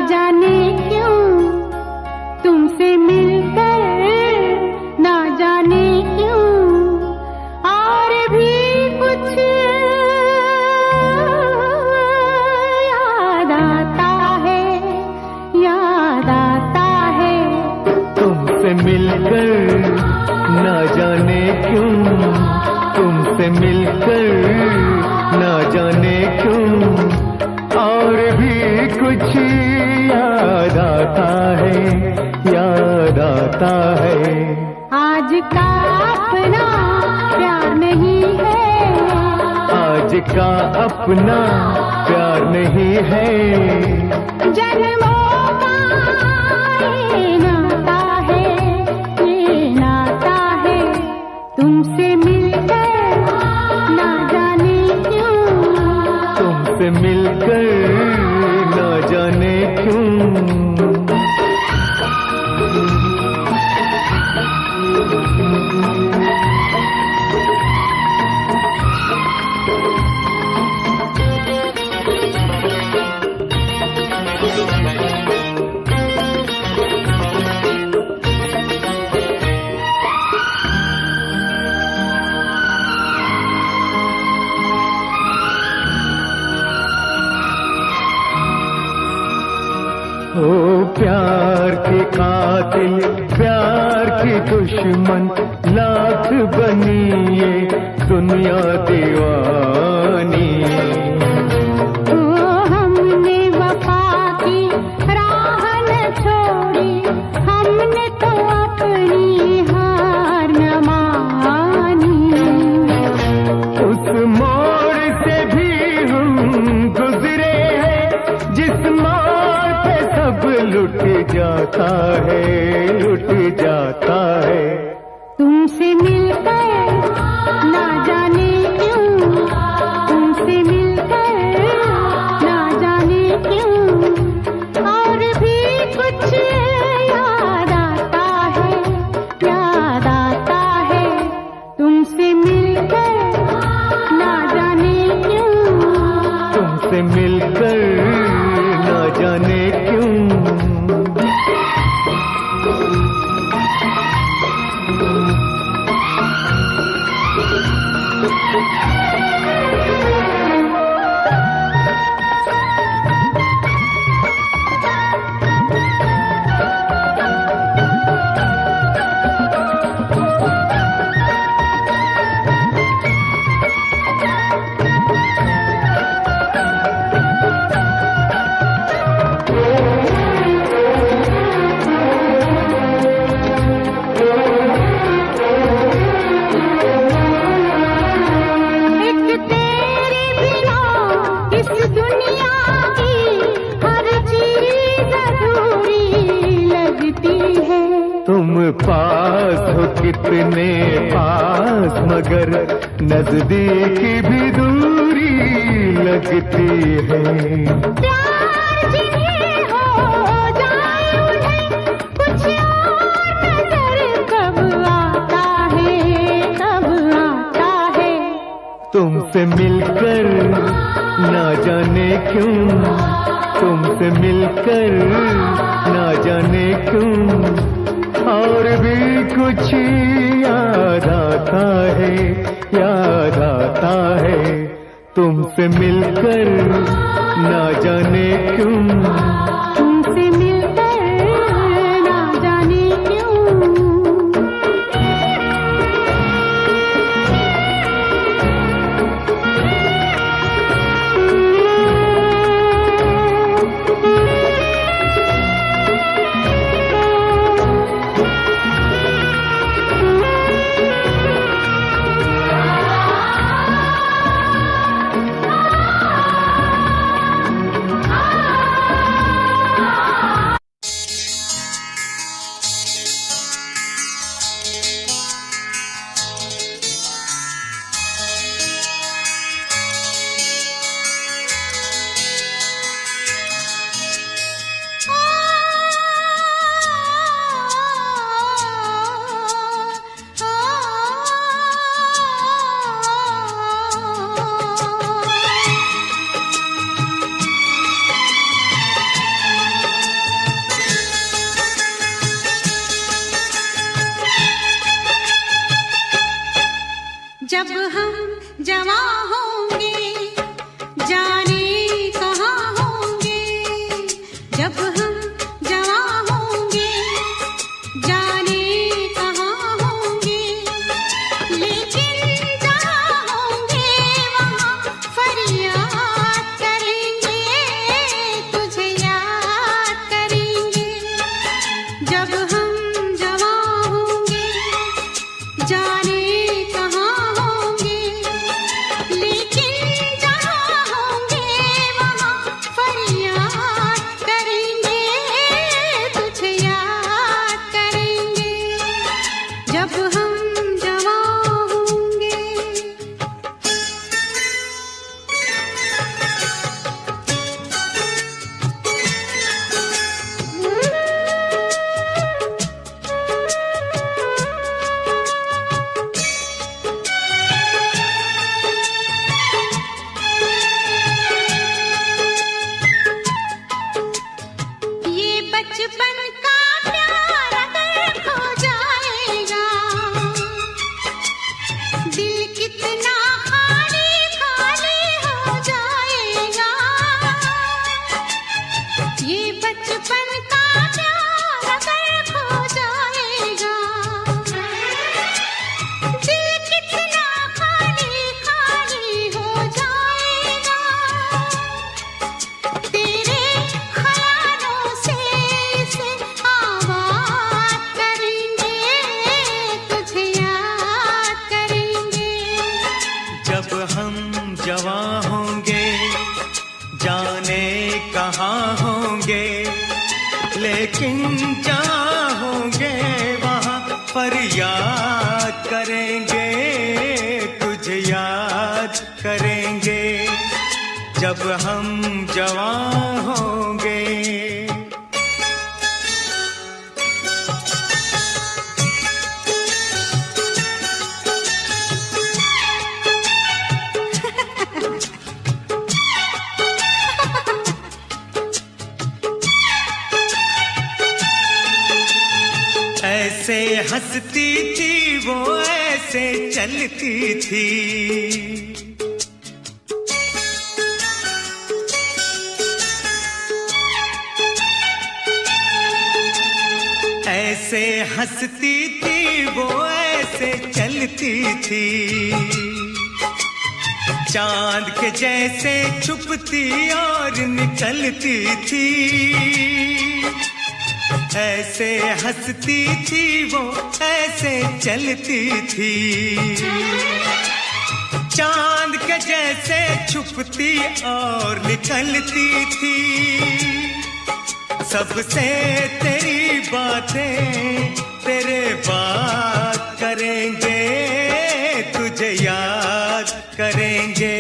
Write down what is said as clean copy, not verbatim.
जाने क्यों तुमसे मिलकर, ना जाने क्यों और भी कुछ याद आता है, याद आता है। तुमसे मिलकर ना जाने क्यों, तुमसे मिलकर ना जाने क्यों और भी कुछ याद आता है, याद आता है। आज का अपना प्यार नहीं है, आज का अपना प्यार नहीं है। जन्मों का ये नाता है, ये नाता है। तुमसे मिलकर ना जाने क्यों, तुमसे मिलकर ना जाने क्यों। ओ प्यार के कातिल, प्यार की दुश्मन, लाख बनी ये दुनिया दीवानी। ओ हमने वफा की राह न छोड़ी, हमने तो अपनी हार न मानी। उस मोड़ से भी हम गुजरे हैं जिस मोड़ पे सब लुट जाता है, लुट जाता है। तुमसे मिलकर ना जाने क्यों, तुमसे मिलकर ना जाने क्यों और भी कुछ याद आता है, याद आता है। तुमसे मिलकर ना जाने क्यों, तुमसे मिलकर ना जाने क्यों। तुम पास हो कितने पास, मगर नजदीक भी दूरी लगती है। प्यार जिन्हें हो जाए उन्हें कुछ और नजर कब आता है, कब आता है। तुमसे मिलकर ना जाने क्यों, तुमसे मिलकर ना जाने क्यों और भी कुछ याद आता है, याद आता है। तुमसे मिलकर ना जाने क्यों, तुमसे मिलकर ना जाने क्यों। जवां होंगे, जाने कहाँ होंगे। जब हम जवां होंगे, जाने कहाँ होंगे। लेकिन जहाँ होंगे वहाँ फरियाद करेंगे, तुझे याद करेंगे। जब हम जवां होंगे, जाने कहाँ होंगे। लेकिन जहाँ होंगे वहाँ फरियाद करेंगे, तुझे याद करेंगे। जब हम जवां होंगे। ये बचपन का प्यार अगर खो जाएगा, दिल कितना खाली खाली हो जाएगा। ये बचपन का प्यार अगर खो जाएगा, दिल कितना खाली खाली हो जाएगा। तेरे ख्यालों से इसे आबाद करेंगे, तुझे याद करेंगे। जब हम जवां होंगे, जाने कहाँ होंगे। लेकिन जहाँ होंगे वहाँ फरियाद करेंगे, तुझे याद करेंगे। जब हम जवां होंगे। ऐसे हंसती थी वो, ऐसे चलती थी। ऐसे हंसती थी वो, ऐसे चलती थी। चांद के जैसे छुपती और निकलती थी। ऐसे हंसती थी वो, ऐसे चलती थी। चांद के जैसे छुपती और निकलती थी। सबसे तेरी बातें तेरे बात करेंगे, तुझे याद करेंगे।